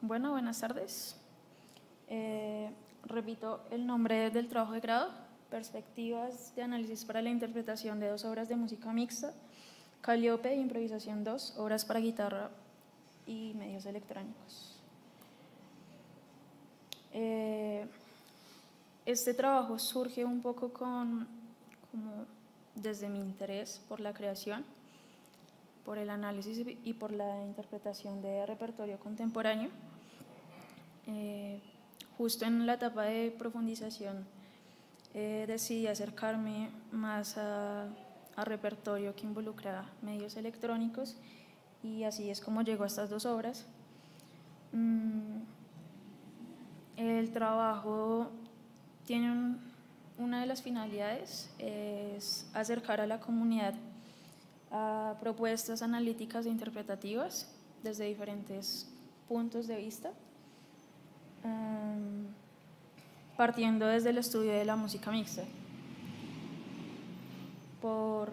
Bueno, buenas tardes. Repito el nombre del trabajo de grado: Perspectivas de análisis para la interpretación de dos obras de música mixta, Calliope e Improvisación 2, obras para guitarra y medios electrónicos. Este trabajo surge un poco como desde mi interés por la creación, por el análisis y por la interpretación de repertorio contemporáneo. Justo en la etapa de profundización decidí acercarme más a repertorio que involucra medios electrónicos, y así es como llego a estas dos obras. El trabajo tiene una de las finalidades es acercar a la comunidad a propuestas analíticas e interpretativas desde diferentes puntos de vista, partiendo desde el estudio de la música mixta, por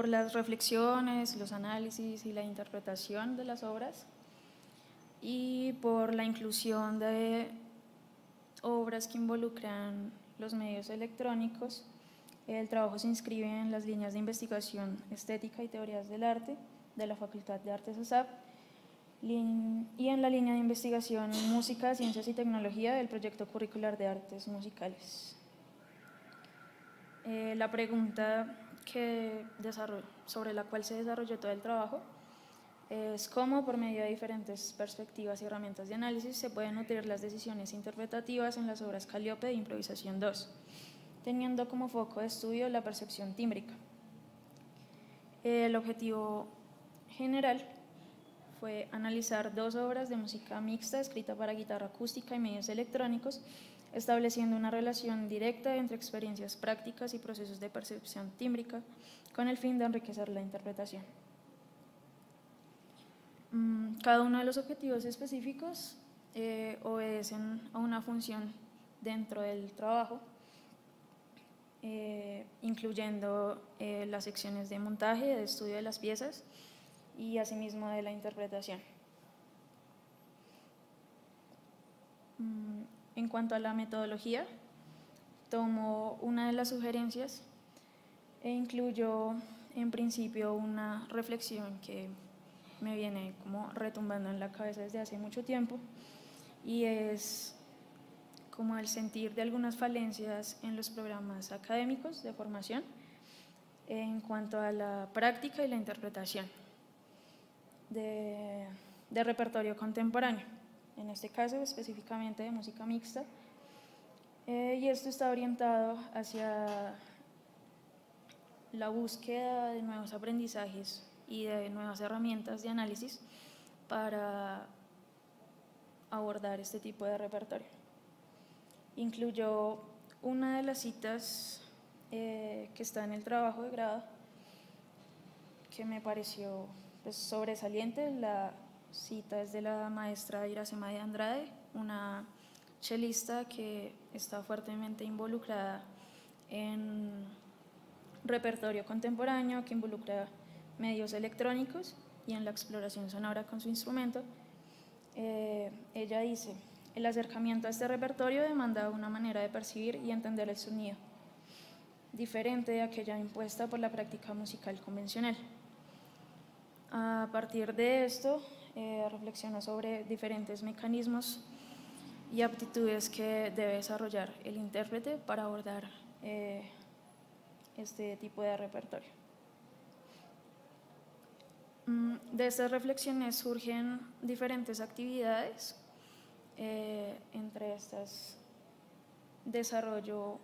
las reflexiones, los análisis y la interpretación de las obras, y por la inclusión de obras que involucran los medios electrónicos. El trabajo se inscribe en las líneas de investigación estética y teorías del arte de la Facultad de Artes USAP y en la línea de investigación música, ciencias y tecnología del proyecto curricular de artes musicales. La pregunta sobre la cual se desarrolló todo el trabajo es cómo, por medio de diferentes perspectivas y herramientas de análisis, se pueden nutrir las decisiones interpretativas en las obras Calliope e Improvisación 2, teniendo como foco de estudio la percepción tímbrica. El objetivo general fue analizar dos obras de música mixta escrita para guitarra acústica y medios electrónicos, estableciendo una relación directa entre experiencias prácticas y procesos de percepción tímbrica, con el fin de enriquecer la interpretación. Cada uno de los objetivos específicos obedecen a una función dentro del trabajo, incluyendo las secciones de montaje, de estudio de las piezas y asimismo de la interpretación. En cuanto a la metodología, tomo una de las sugerencias e incluyo en principio una reflexión que me viene como retumbando en la cabeza desde hace mucho tiempo, y es como el sentir de algunas falencias en los programas académicos de formación en cuanto a la práctica y la interpretación de repertorio contemporáneo, en este caso específicamente de música mixta, y esto está orientado hacia la búsqueda de nuevos aprendizajes y de nuevas herramientas de análisis para abordar este tipo de repertorio. Incluyó una de las citas que está en el trabajo de grado que me pareció sobresaliente. La cita es de la maestra Iracema de Andrade, una chelista que está fuertemente involucrada en repertorio contemporáneo, que involucra medios electrónicos y en la exploración sonora con su instrumento. Ella dice: el acercamiento a este repertorio demanda una manera de percibir y entender el sonido diferente de aquella impuesta por la práctica musical convencional. A partir de esto, reflexiona sobre diferentes mecanismos y aptitudes que debe desarrollar el intérprete para abordar este tipo de repertorio. De estas reflexiones surgen diferentes actividades. Entre estas, desarrollo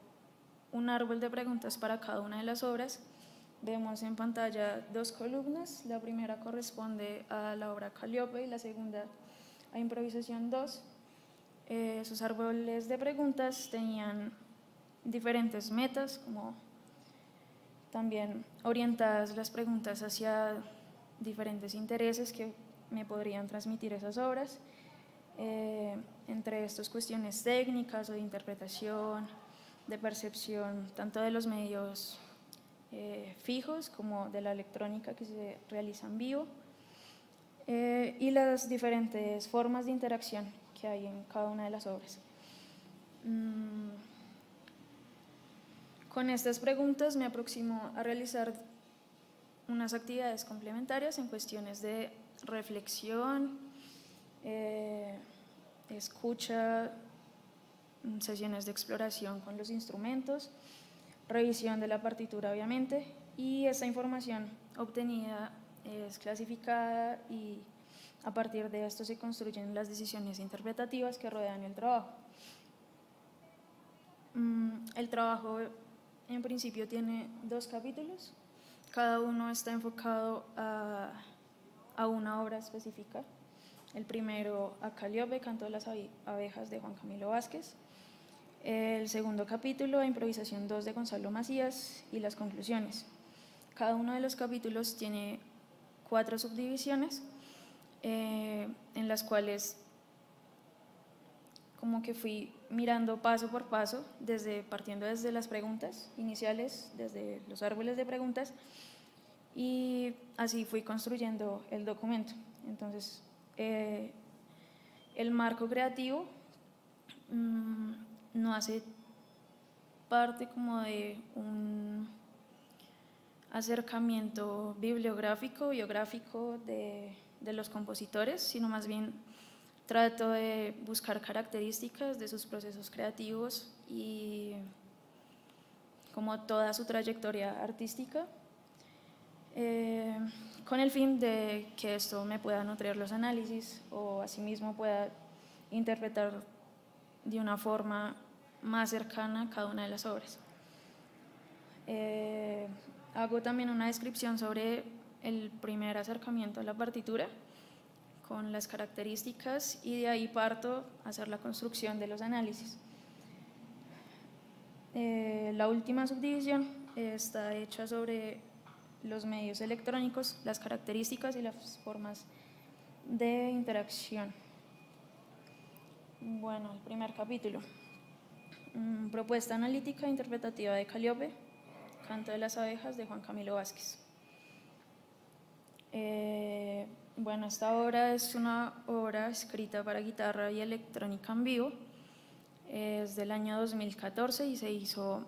un árbol de preguntas para cada una de las obras. Vemos en pantalla dos columnas. La primera corresponde a la obra Calliope y la segunda a Improvisación 2. Sus árboles de preguntas tenían diferentes metas, como también orientadas las preguntas hacia diferentes intereses que me podrían transmitir esas obras. Entre estos, cuestiones técnicas o de interpretación, de percepción, tanto de los medios fijos como de la electrónica que se realiza en vivo, y las diferentes formas de interacción que hay en cada una de las obras. Con estas preguntas me aproximo a realizar unas actividades complementarias en cuestiones de reflexión, escucha, sesiones de exploración con los instrumentos, revisión de la partitura obviamente, y esta información obtenida es clasificada y a partir de esto se construyen las decisiones interpretativas que rodean el trabajo. El trabajo en principio tiene 2 capítulos, cada uno está enfocado a una obra específica. El primero, a Calliope, Canto de las abejas, de Juan Camilo Vázquez. El segundo capítulo, a Improvisación 2, de Gonzalo Macías, y las conclusiones. Cada uno de los capítulos tiene 4 subdivisiones, en las cuales como que fui mirando paso por paso, partiendo desde las preguntas iniciales, desde los árboles de preguntas, y así fui construyendo el documento. Entonces, el marco creativo no hace parte como de un acercamiento bibliográfico, biográfico de los compositores, sino más bien trato de buscar características de sus procesos creativos y como toda su trayectoria artística, con el fin de que esto me pueda nutrir los análisis o asimismo pueda interpretar de una forma más cercana cada una de las obras. Hago también una descripción sobre el primer acercamiento a la partitura con las características y de ahí parto a hacer la construcción de los análisis. La última subdivisión está hecha sobre los medios electrónicos, las características y las formas de interacción. Bueno, el primer capítulo. Propuesta analítica e interpretativa de Calliope, Canto de las abejas, de Juan Camilo Vázquez. Bueno, esta obra es una obra escrita para guitarra y electrónica en vivo. Es del año 2014 y se hizo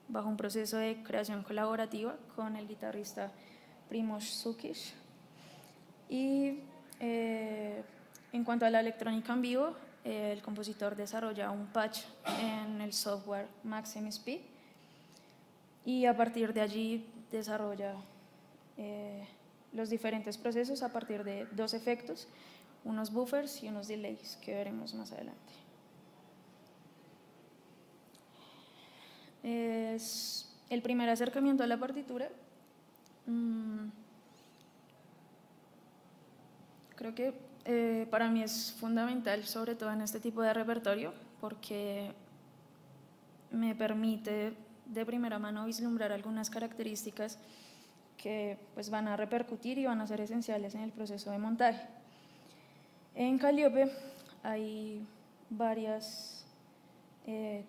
bajo un proceso de creación colaborativa con el guitarrista Primož Sukic. Y en cuanto a la electrónica en vivo, el compositor desarrolla un patch en el software Max MSP y a partir de allí desarrolla los diferentes procesos a partir de 2 efectos, unos buffers y unos delays que veremos más adelante. Es el primer acercamiento a la partitura. Creo que para mí es fundamental, sobre todo en este tipo de repertorio, porque me permite de primera mano vislumbrar algunas características que pues, van a repercutir y van a ser esenciales en el proceso de montaje. En Calliope hay varias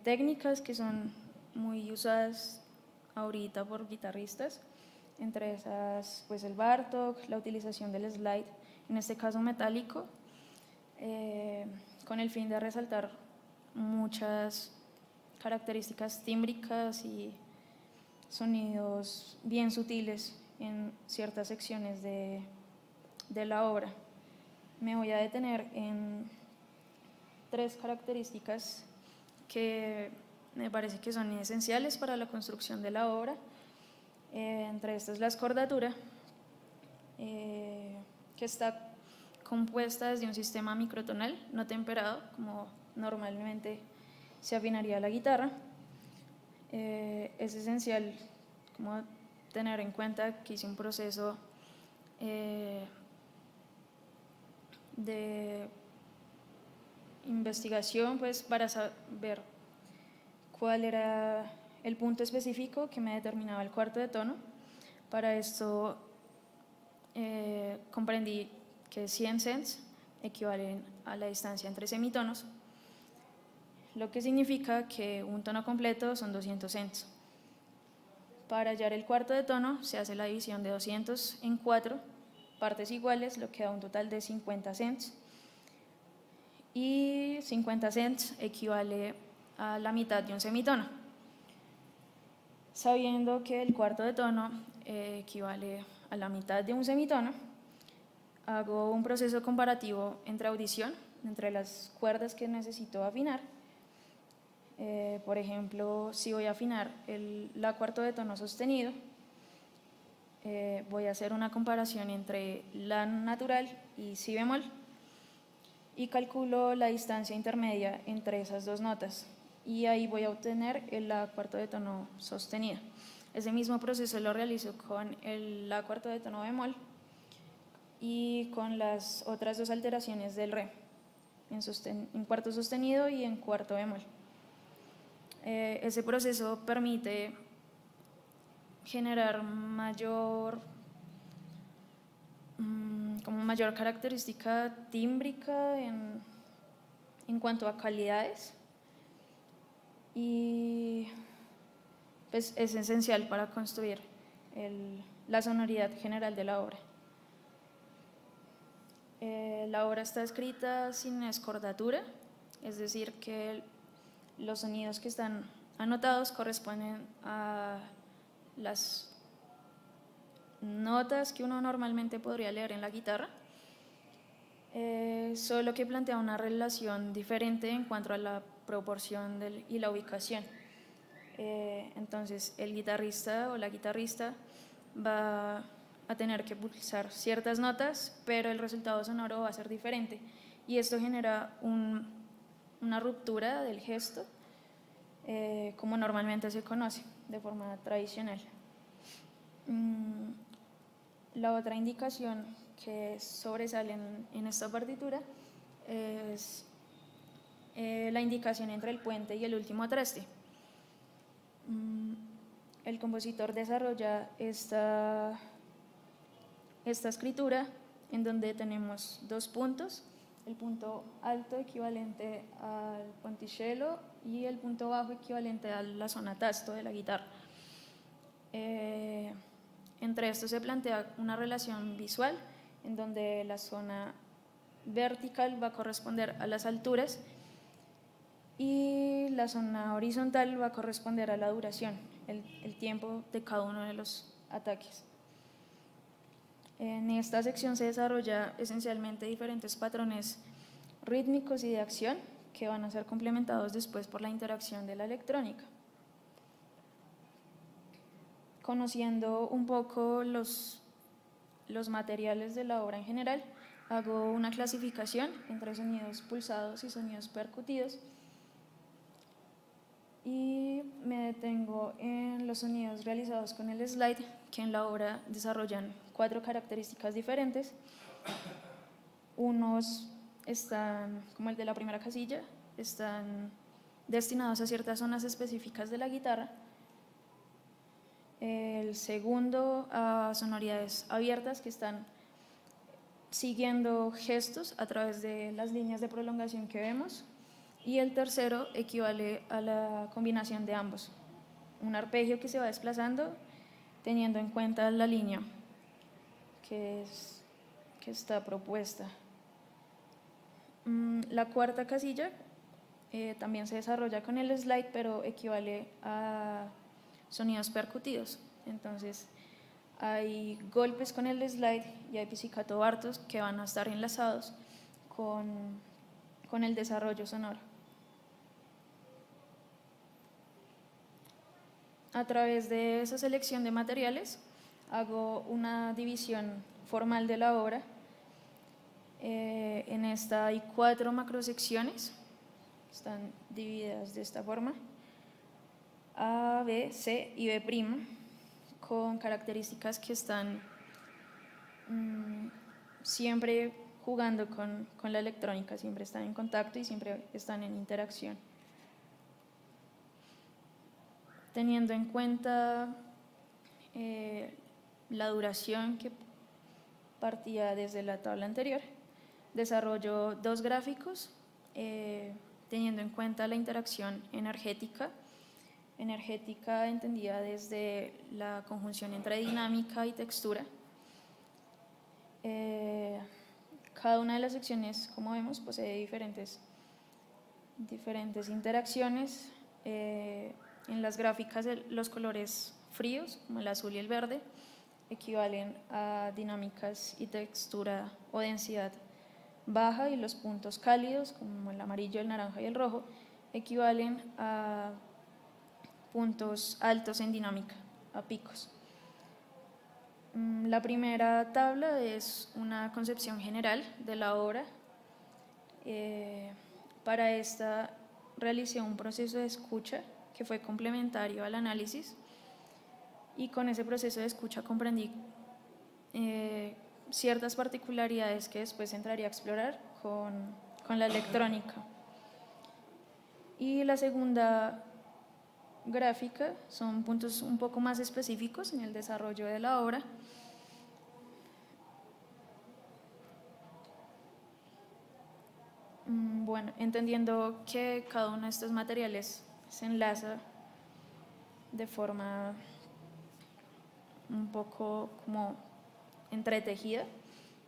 técnicas que son muy usadas ahorita por guitarristas, entre esas pues el Bartók, la utilización del slide, en este caso metálico, con el fin de resaltar muchas características tímbricas y sonidos bien sutiles en ciertas secciones de la obra. Me voy a detener en 3 características que me parece que son esenciales para la construcción de la obra. Entre estas la escordatura, que está compuesta desde un sistema microtonal no temperado, como normalmente se afinaría la guitarra. Es esencial como tener en cuenta que hice un proceso de investigación pues, para saber cuál era el punto específico que me determinaba el cuarto de tono. Para esto comprendí que 100 cents equivalen a la distancia entre semitonos, lo que significa que un tono completo son 200 cents. Para hallar el cuarto de tono se hace la división de 200 en 4 partes iguales, lo que da un total de 50 cents. Y 50 cents equivale a la mitad de un semitono. Sabiendo que el cuarto de tono equivale a la mitad de un semitono, hago un proceso comparativo entre audición, entre las cuerdas que necesito afinar. Por ejemplo, si voy a afinar la cuarto de tono sostenido, voy a hacer una comparación entre la natural y si bemol y calculo la distancia intermedia entre esas dos notas y ahí voy a obtener el la cuarto de tono sostenido. Ese mismo proceso lo realizo con el la cuarto de tono bemol y con las otras dos alteraciones del re, en cuarto sostenido y en cuarto bemol. Ese proceso permite generar mayor característica tímbrica en cuanto a calidades y pues es esencial para construir la sonoridad general de la obra. La obra está escrita sin escordatura, es decir, que los sonidos que están anotados corresponden a las notas que uno normalmente podría leer en la guitarra, solo que plantea una relación diferente en cuanto a la proporción y la ubicación. Entonces el guitarrista o la guitarrista va a tener que pulsar ciertas notas, pero el resultado sonoro va a ser diferente y esto genera una ruptura del gesto, como normalmente se conoce de forma tradicional. La otra indicación que sobresale en esta partitura es la indicación entre el puente y el último traste. El compositor desarrolla esta escritura en donde tenemos dos puntos, el punto alto equivalente al ponticello y el punto bajo equivalente a la zona tasto de la guitarra. Entre estos se plantea una relación visual en donde la zona vertical va a corresponder a las alturas y la zona horizontal va a corresponder a la duración, el tiempo de cada uno de los ataques. En esta sección se desarrolla esencialmente diferentes patrones rítmicos y de acción que van a ser complementados después por la interacción de la electrónica. Conociendo un poco los materiales de la obra en general, hago una clasificación entre sonidos pulsados y sonidos percutidos y me detengo en los sonidos realizados con el slide, que en la obra desarrollan 4 características diferentes. Unos están, como el de la primera casilla, están destinados a ciertas zonas específicas de la guitarra. El segundo a sonoridades abiertas que están siguiendo gestos a través de las líneas de prolongación que vemos. Y el tercero equivale a la combinación de ambos, un arpegio que se va desplazando teniendo en cuenta la línea que está propuesta. La cuarta casilla también se desarrolla con el slide, pero equivale a sonidos percutidos. Entonces hay golpes con el slide y hay pizzicato bartos que van a estar enlazados con el desarrollo sonoro. A través de esa selección de materiales hago una división formal de la obra. En esta hay 4 macrosecciones, están divididas de esta forma: A, B, C y B', con características que están siempre jugando con la electrónica, siempre están en contacto y siempre están en interacción. Teniendo en cuenta la duración que partía desde la tabla anterior, desarrollo 2 gráficos teniendo en cuenta la interacción energética entendida desde la conjunción entre dinámica y textura, Cada una de las secciones, como vemos, posee diferentes interacciones. En las gráficas, los colores fríos, como el azul y el verde, equivalen a dinámicas y textura o densidad baja, y los puntos cálidos, como el amarillo, el naranja y el rojo, equivalen a puntos altos en dinámica, a picos. La primera tabla es una concepción general de la obra. Para esta realicé un proceso de escucha que fue complementario al análisis, y con ese proceso de escucha comprendí ciertas particularidades que después entraría a explorar con la electrónica. Y la segunda gráfica son puntos un poco más específicos en el desarrollo de la obra. Bueno, entendiendo que cada uno de estos materiales se enlaza de forma un poco como entretejida,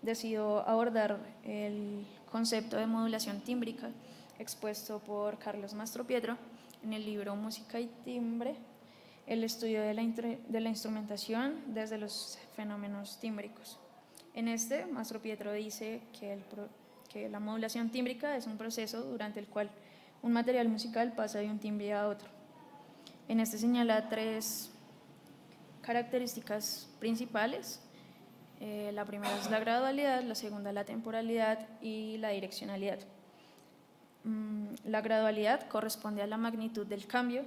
decido abordar el concepto de modulación tímbrica expuesto por Carlos Mastropietro en el libro Música y timbre, el estudio de la instrumentación desde los fenómenos tímbricos. En este, Mastropietro dice que la modulación tímbrica es un proceso durante el cual un material musical pasa de un timbre a otro. En este señala 3 características principales. La primera es la gradualidad, la segunda la temporalidad y la direccionalidad. La gradualidad corresponde a la magnitud del cambio,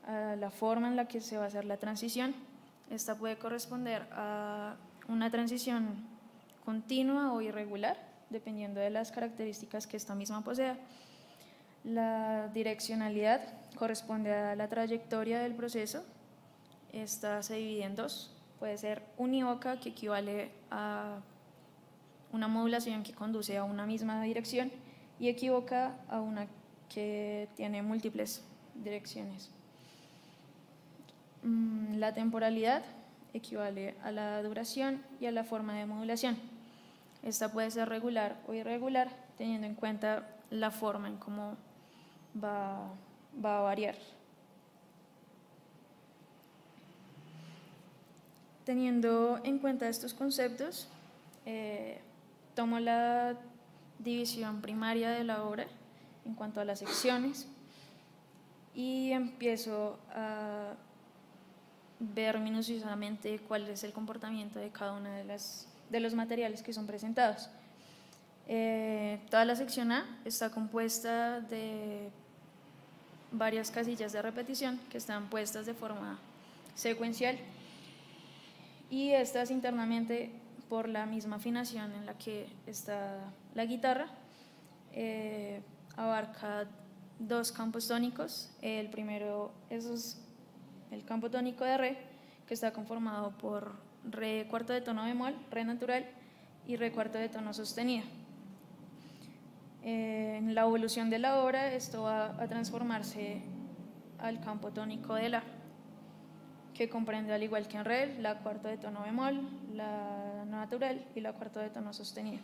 a la forma en la que se va a hacer la transición. Esta puede corresponder a una transición continua o irregular, dependiendo de las características que esta misma posea. La direccionalidad corresponde a la trayectoria del proceso. Esta se divide en 2. Puede ser unívoca, que equivale a una modulación que conduce a una misma dirección, y equívoca a una que tiene múltiples direcciones. La temporalidad equivale a la duración y a la forma de modulación. Esta puede ser regular o irregular, teniendo en cuenta la forma en cómo va a variar. Teniendo en cuenta estos conceptos, tomo la división primaria de la obra en cuanto a las secciones y empiezo a ver minuciosamente cuál es el comportamiento de cada uno de los materiales que son presentados. Toda la sección A está compuesta de varias casillas de repetición que están puestas de forma secuencial, y estas internamente, por la misma afinación en la que está la guitarra, abarca 2 campos tónicos. El primero es el campo tónico de re, que está conformado por re cuarto de tono bemol, re natural y re cuarto de tono sostenido. En la evolución de la obra, esto va a transformarse al campo tónico de la, que comprende, al igual que en re, la cuarto de tono bemol, la natural y la cuarto de tono sostenido.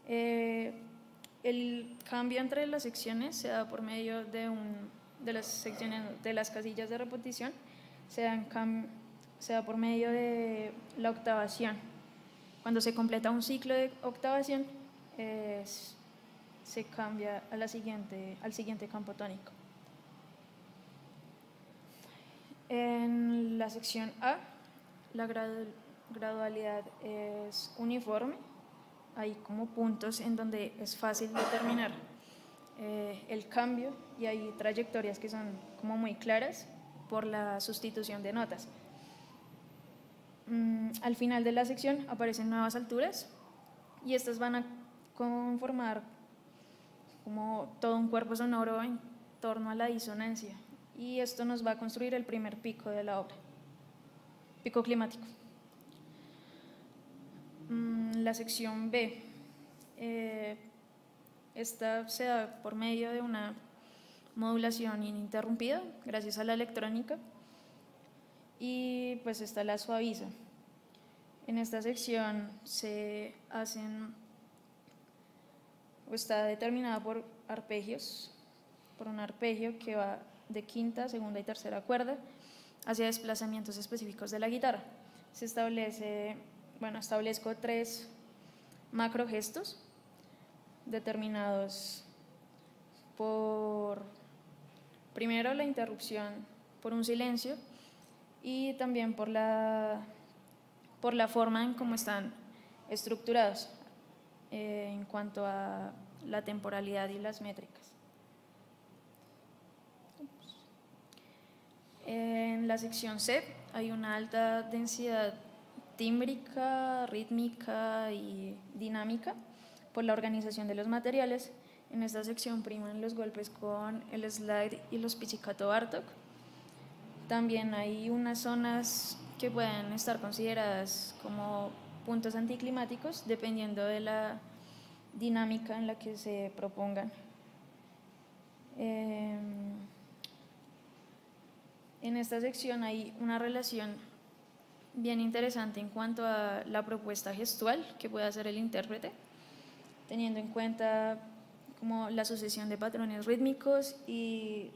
El cambio entre las secciones se da por medio de las casillas de repetición, se da por medio de la octavación. Cuando se completa un ciclo de octavación, se cambia al siguiente campo tónico. En la sección A, la gradualidad es uniforme. Hay como puntos en donde es fácil determinar el cambio, y hay trayectorias que son como muy claras por la sustitución de notas. Al final de la sección aparecen nuevas alturas, y estas van a conformar como todo un cuerpo sonoro en torno a la disonancia, y esto nos va a construir el primer pico de la obra, pico climático. La sección B, esta se da por medio de una modulación ininterrumpida gracias a la electrónica, y pues esta la suaviza. En esta sección se hacen, o está determinada por arpegios, por un arpegio que va de quinta, segunda y tercera cuerda hacia desplazamientos específicos de la guitarra. Se establece, bueno, establezco 3 macrogestos determinados por, primero, la interrupción por un silencio y también por la forma en cómo están estructurados en cuanto a la temporalidad y las métricas. En la sección C hay una alta densidad tímbrica, rítmica y dinámica por la organización de los materiales. En esta sección priman los golpes con el slide y los pizzicato Bartók. También hay unas zonas que pueden estar consideradas como puntos anticlimáticos dependiendo de la dinámica en la que se propongan. En esta sección hay una relación bien interesante en cuanto a la propuesta gestual que puede hacer el intérprete, teniendo en cuenta como la sucesión de patrones rítmicos y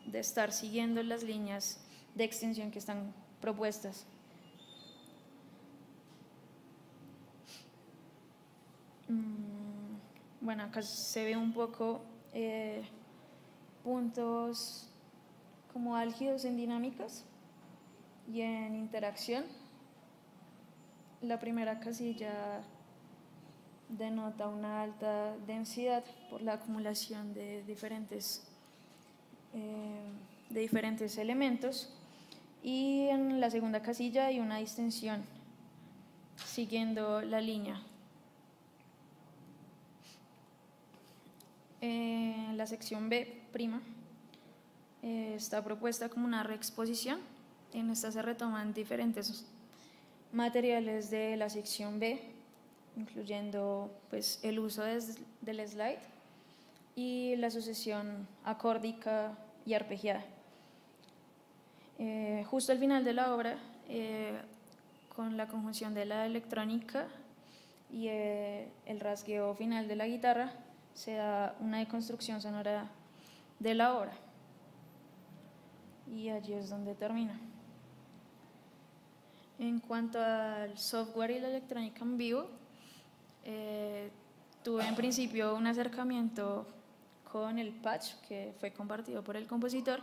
de estar siguiendo las líneas de extensión que están propuestas. Bueno, acá se ve un poco puntos como álgidos en dinámicas y en interacción. La primera casilla denota una alta densidad por la acumulación de diferentes elementos, y en la segunda casilla hay una distensión siguiendo la línea. La sección B' está propuesta como una reexposición. En esta se retoman diferentes materiales de la sección B, incluyendo pues, el uso del slide y la sucesión acórdica y arpegiada. Justo al final de la obra, con la conjunción de la electrónica y el rasgueo final de la guitarra, se da una deconstrucción sonora de la obra. Y allí es donde termina. En cuanto al software y la electrónica en vivo, tuve en principio un acercamiento con el patch que fue compartido por el compositor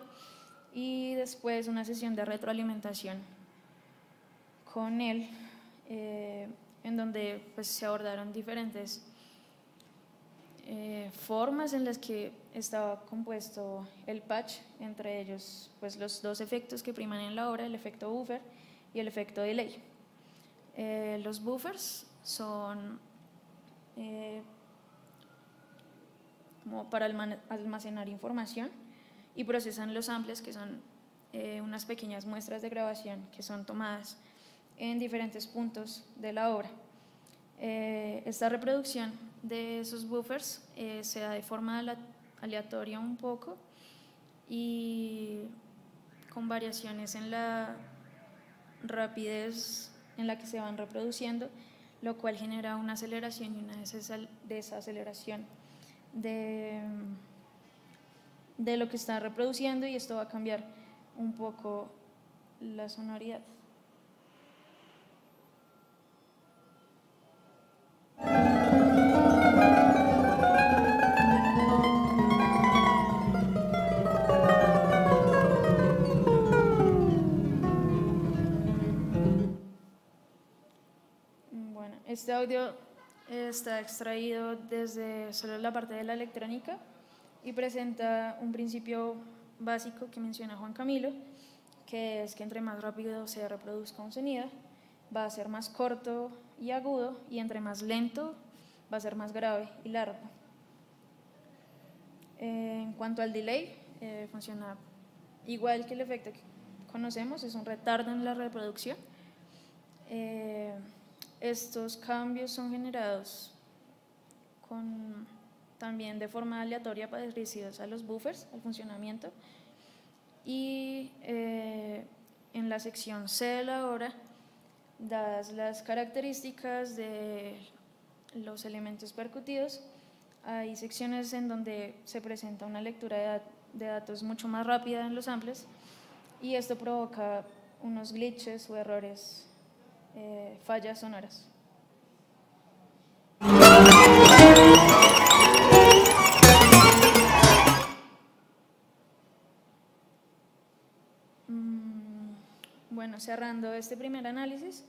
y después una sesión de retroalimentación con él, en donde pues, se abordaron diferentes formas en las que estaba compuesto el patch, entre ellos pues, los 2 efectos que priman en la obra, el efecto buffer y el efecto delay. Los buffers son como para almacenar información y procesan los samples, que son unas pequeñas muestras de grabación que son tomadas en diferentes puntos de la obra. Esta reproducción de esos buffers se da de forma aleatoria un poco y con variaciones en la rapidez en la que se van reproduciendo, lo cual genera una aceleración y una desaceleración de lo que está reproduciendo, y esto va a cambiar un poco la sonoridad. Bueno, este audio está extraído desde solo la parte de la electrónica y presenta un principio básico que menciona Juan Camilo, que es que entre más rápido se reproduzca un sonido, va a ser más corto y agudo, y entre más lento va a ser más grave y largo. En cuanto al delay, funciona igual que el efecto que conocemos, es un retardo en la reproducción. Estos cambios son generados también de forma aleatoria parecidos a los buffers, al funcionamiento. Y en la sección C de la obra Dadas las características de los elementos percutidos, hay secciones en donde se presenta una lectura de datos mucho más rápida en los samples y esto provoca unos glitches o errores, fallas sonoras. Bueno, cerrando este primer análisis,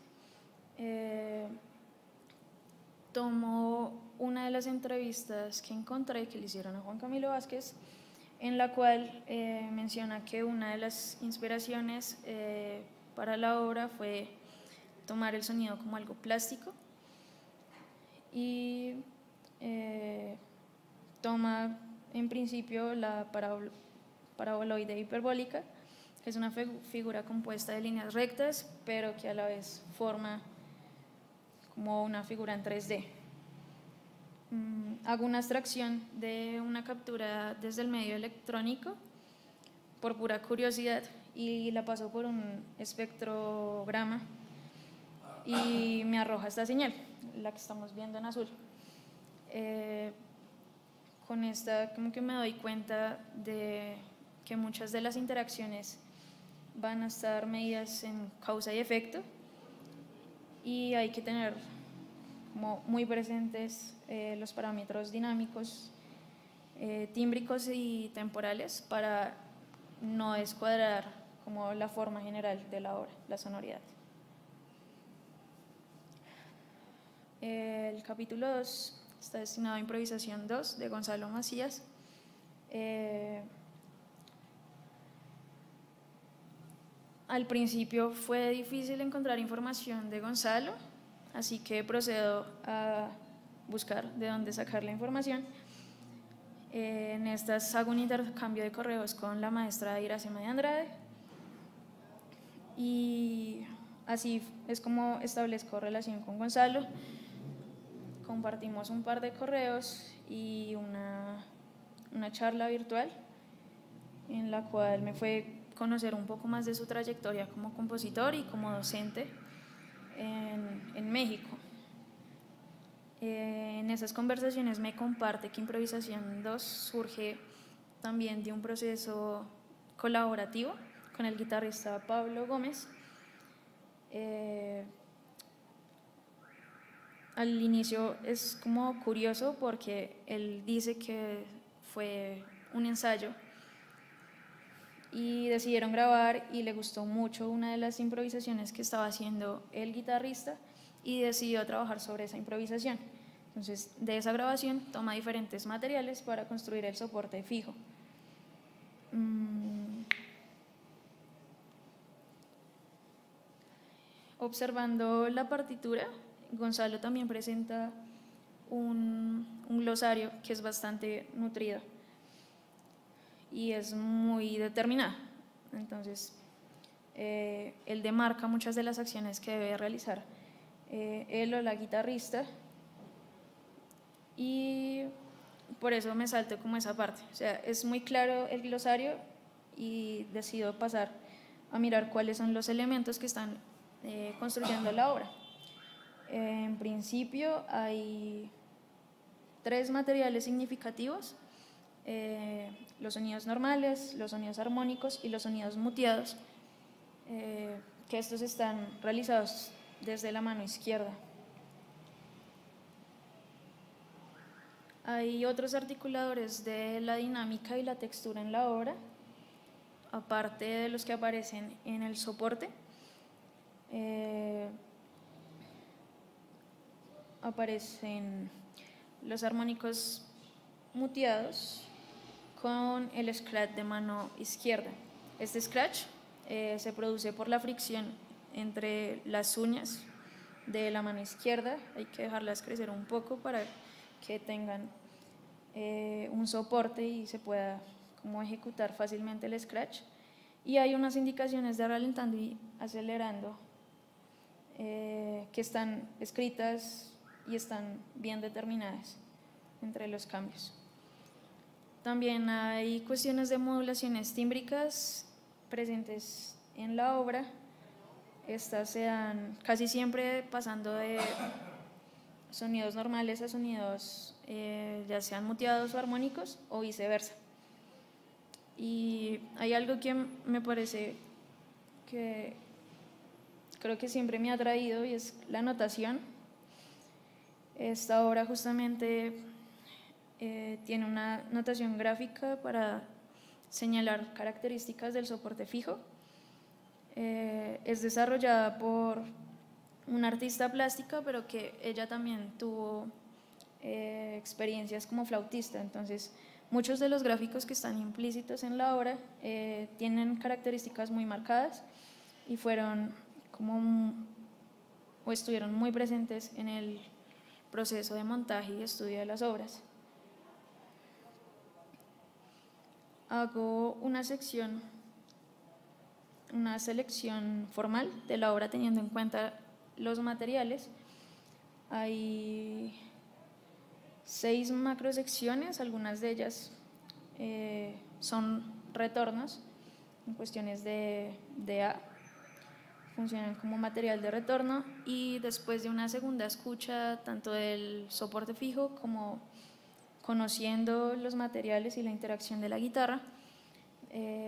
tomo una de las entrevistas que encontré que le hicieron a Juan Camilo Vázquez, en la cual menciona que una de las inspiraciones para la obra fue tomar el sonido como algo plástico y toma en principio la paraboloide hiperbólica, que es una figura compuesta de líneas rectas, pero que a la vez forma como una figura en 3D. Hago una extracción de una captura desde el medio electrónico por pura curiosidad y la paso por un espectrograma y me arroja esta señal, la que estamos viendo en azul. Con esta como que me doy cuenta de que muchas de las interacciones van a estar medidas en causa y efecto y hay que tener como muy presentes los parámetros dinámicos, tímbricos y temporales para no descuadrar como la forma general de la obra, la sonoridad. El capítulo 2 está destinado a Improvisación 2 de Gonzalo Macías. Al principio fue difícil encontrar información de Gonzalo, así que procedo a buscar de dónde sacar la información. En estas hago un intercambio de correos con la maestra Iracema de Andrade y así es como establezco relación con Gonzalo. Compartimos un par de correos y una charla virtual en la cual me fue conocer un poco más de su trayectoria como compositor y como docente en México. En esas conversaciones me comparte que Improvisación 2 surge también de un proceso colaborativo con el guitarrista Pablo Gómez. Al inicio es como curioso porque él dice que fue un ensayo y decidieron grabar y le gustó mucho una de las improvisaciones que estaba haciendo el guitarrista y decidió trabajar sobre esa improvisación. Entonces, de esa grabación toma diferentes materiales para construir el soporte fijo. Observando la partitura, Gonzalo también presenta un glosario que es bastante nutrido y es muy determinado. Entonces, él demarca muchas de las acciones que debe realizar él o la guitarrista y por eso me salto como esa parte. O sea, es muy claro el glosario y decido pasar a mirar cuáles son los elementos que están construyendo la obra. En principio hay 3 materiales significativos: los sonidos normales, los sonidos armónicos y los sonidos muteados, que estos están realizados desde la mano izquierda. Hay otros articuladores de la dinámica y la textura en la obra, aparte de los que aparecen en el soporte. Aparecen los armónicos muteados con el scratch de mano izquierda. Este scratch se produce por la fricción entre las uñas de la mano izquierda. Hay que dejarlas crecer un poco para que tengan un soporte y se pueda como ejecutar fácilmente el scratch. Y hay unas indicaciones de ralentando y acelerando que están escritas y están bien determinadas entre los cambios. También hay cuestiones de modulaciones tímbricas presentes en la obra Estas se dan casi siempre pasando de sonidos normales a sonidos ya sean muteados o armónicos o viceversa. Y hay algo que me parece que creo que siempre me ha atraído y es la notación. Esta obra justamente tiene una notación gráfica para señalar características del soporte fijo. Es desarrollada por una artista plástica, pero que ella también tuvo experiencias como flautista. Entonces, muchos de los gráficos que están implícitos en la obra tienen características muy marcadas y fueron o estuvieron muy presentes en el proceso de montaje y estudio de las obras. Hago una selección formal de la obra teniendo en cuenta los materiales. Hay 6 macrosecciones, algunas de ellas son retornos en cuestiones de A, funcionan como material de retorno, y después de una segunda escucha tanto del soporte fijo como conociendo los materiales y la interacción de la guitarra,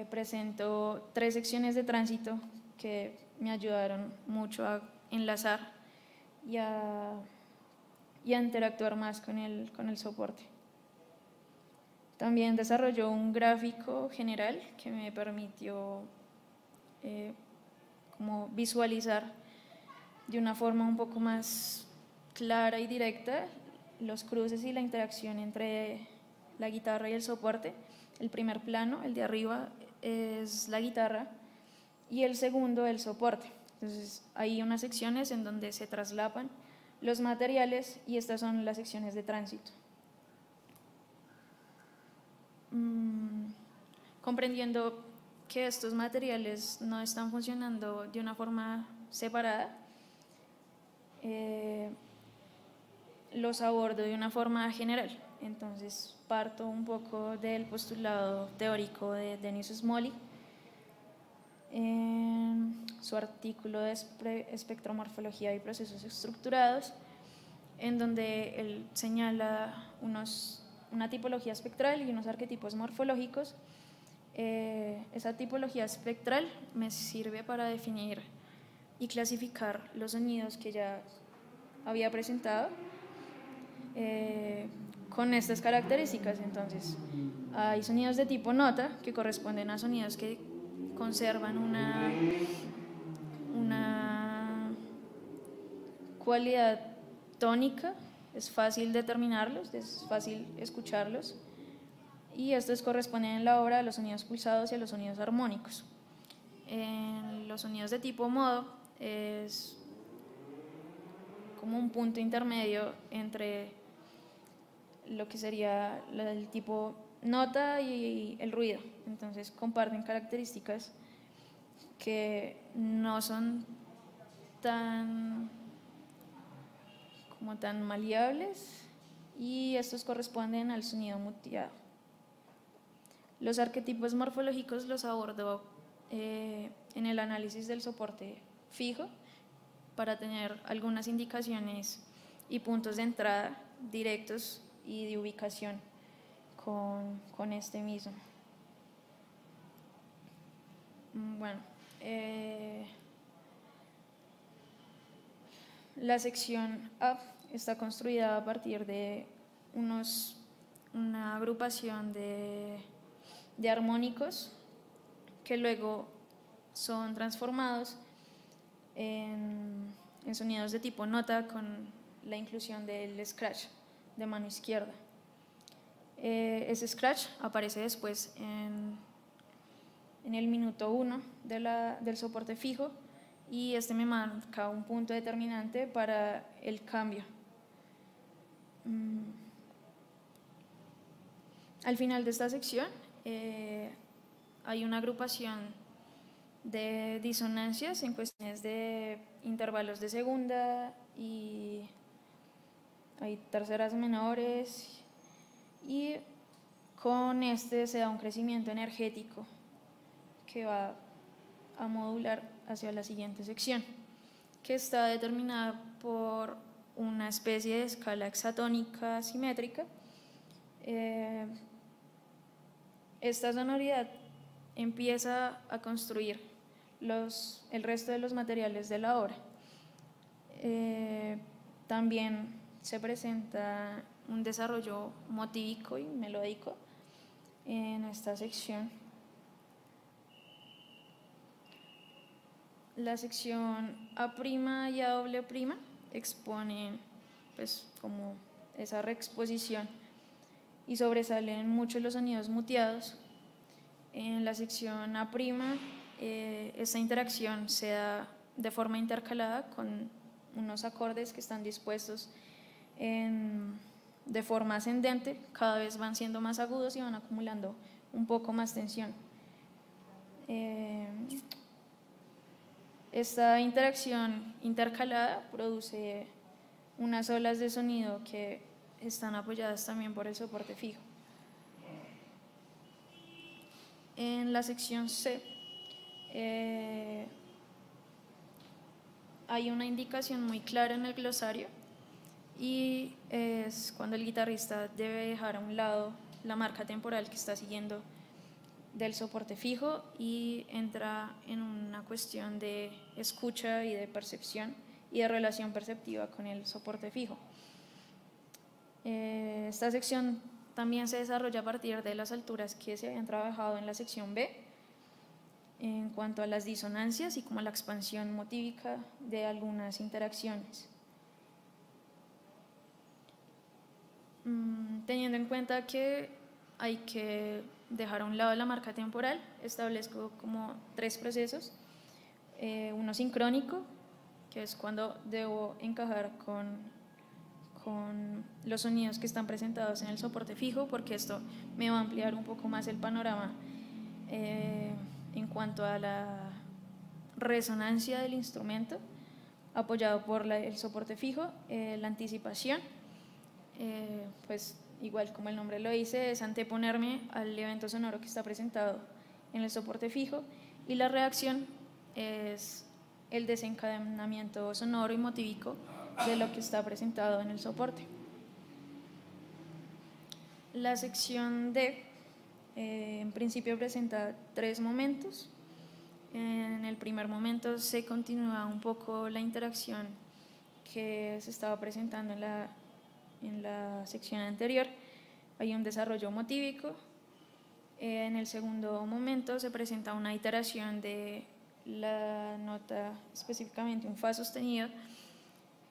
presento 3 secciones de tránsito que me ayudaron mucho a enlazar y a interactuar más con el soporte. También desarrolló un gráfico general que me permitió como visualizar de una forma un poco más clara y directa los cruces y la interacción entre la guitarra y el soporte. El primer plano, el de arriba, es la guitarra y el segundo el soporte. Entonces hay unas secciones en donde se traslapan los materiales y estas son las secciones de tránsito. Comprendiendo que estos materiales no están funcionando de una forma separada, los abordo de una forma general. Entonces parto un poco del postulado teórico de Denis Smoley en su artículo de espectromorfología y procesos estructurados, en donde él señala una tipología espectral y unos arquetipos morfológicos. Esa tipología espectral me sirve para definir y clasificar los sonidos que ya había presentado con estas características. Entonces, hay sonidos de tipo nota que corresponden a sonidos que conservan una cualidad tónica, es fácil determinarlos, es fácil escucharlos, y estos corresponden en la obra a los sonidos pulsados y a los sonidos armónicos. En los sonidos de tipo modo es como un punto intermedio entre lo que sería el tipo nota y el ruido. Entonces comparten características que no son tan maleables, y estos corresponden al sonido muteado. Los arquetipos morfológicos los abordo en el análisis del soporte fijo para tener algunas indicaciones y puntos de entrada directos y de ubicación con este mismo. Bueno, la sección A está construida a partir de una agrupación de armónicos que luego son transformados en sonidos de tipo nota con la inclusión del scratch de mano izquierda. Ese scratch aparece después en el minuto 1 del soporte fijo, y este me marca un punto determinante para el cambio. Al final de esta sección hay una agrupación de disonancias en cuestiones de intervalos de segunda, y hay terceras menores, y con este se da un crecimiento energético que va a modular hacia la siguiente sección, que está determinada por una especie de escala hexatónica simétrica. Esta sonoridad empieza a construir el resto de los materiales de la obra. También se presenta un desarrollo motívico y melódico en esta sección. La sección A' y AA' exponen pues como esa reexposición y sobresalen mucho los sonidos muteados. En la sección A', esta interacción se da de forma intercalada con unos acordes que están dispuestos de forma ascendente, cada vez van siendo más agudos y van acumulando un poco más tensión. Esta interacción intercalada produce unas olas de sonido que están apoyadas también por el soporte fijo. En la sección C hay una indicación muy clara en el glosario y es cuando el guitarrista debe dejar a un lado la marca temporal que está siguiendo del soporte fijo y entra en una cuestión de escucha y de percepción y de relación perceptiva con el soporte fijo. Esta sección también se desarrolla a partir de las alturas que se habían trabajado en la sección B en cuanto a las disonancias y como la expansión motívica de algunas interacciones. Teniendo en cuenta que hay que dejar a un lado la marca temporal, establezco como 3 procesos. Uno sincrónico, que es cuando debo encajar con los sonidos que están presentados en el soporte fijo, porque esto me va a ampliar un poco más el panorama en cuanto a la resonancia del instrumento, apoyado por el soporte fijo. La anticipación, pues igual como el nombre lo dice, es anteponerme al evento sonoro que está presentado en el soporte fijo, y la reacción es el desencadenamiento sonoro y motívico de lo que está presentado en el soporte. La sección D en principio presenta 3 momentos. En el primer momento se continúa un poco la interacción que se estaba presentando en la sección anterior. Hay un desarrollo motívico. En el segundo momento se presenta una iteración de la nota, específicamente un fa sostenido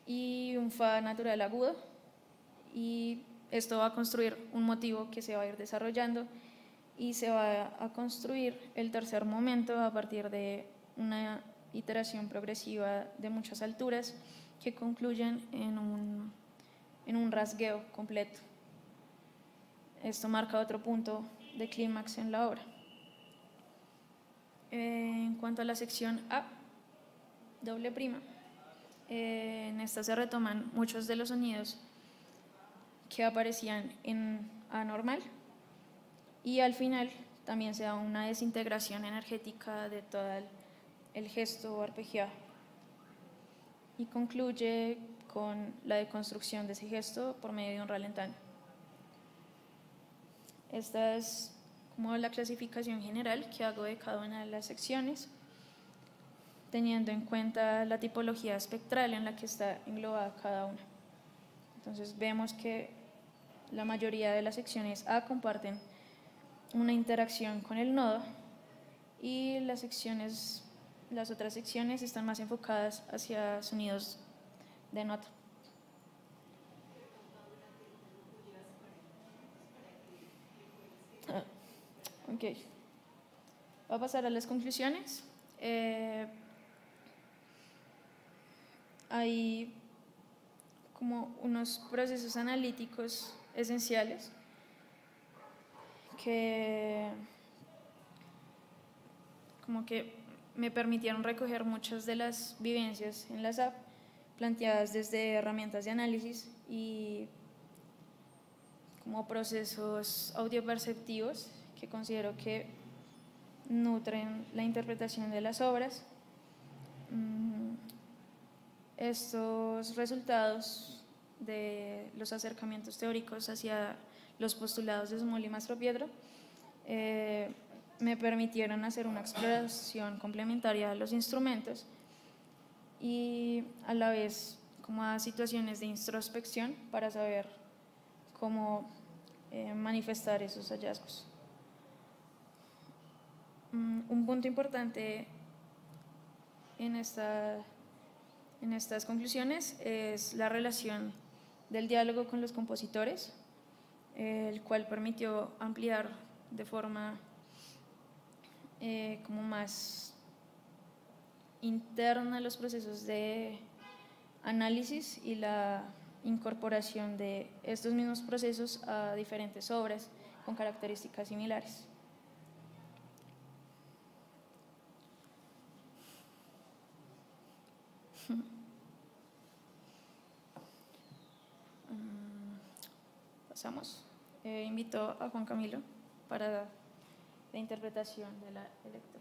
y un fa natural agudo, y esto va a construir un motivo que se va a ir desarrollando y se va a construir el tercer momento a partir de una iteración progresiva de muchas alturas que concluyen en un rasgueo completo. Esto marca otro punto de clímax en la obra. En cuanto a la sección A, doble prima, en esta se retoman muchos de los sonidos que aparecían en A normal, y al final también se da una desintegración energética de todo el gesto arpegiado y concluye con la deconstrucción de ese gesto por medio de un ralentán. Esta es como la clasificación general que hago de cada una de las secciones, teniendo en cuenta la tipología espectral en la que está englobada cada una. Entonces vemos que la mayoría de las secciones A comparten una interacción con el nodo, y las otras secciones están más enfocadas hacia sonidos de nota. Ok, voy a pasar a las conclusiones. Hay como unos procesos analíticos esenciales que como que me permitieron recoger muchas de las vivencias en la SAP planteadas desde herramientas de análisis y como procesos audioperceptivos que considero que nutren la interpretación de las obras. Estos resultados de los acercamientos teóricos hacia los postulados de Small y Mastro Pietro me permitieron hacer una exploración complementaria a los instrumentos y a la vez como a situaciones de introspección para saber cómo manifestar esos hallazgos. Un punto importante en estas conclusiones es la relación del diálogo con los compositores, el cual permitió ampliar de forma como más interna los procesos de análisis y la incorporación de estos mismos procesos a diferentes obras con características similares. Pasamos. Invito a Juan Camilo para la interpretación de la electrónica.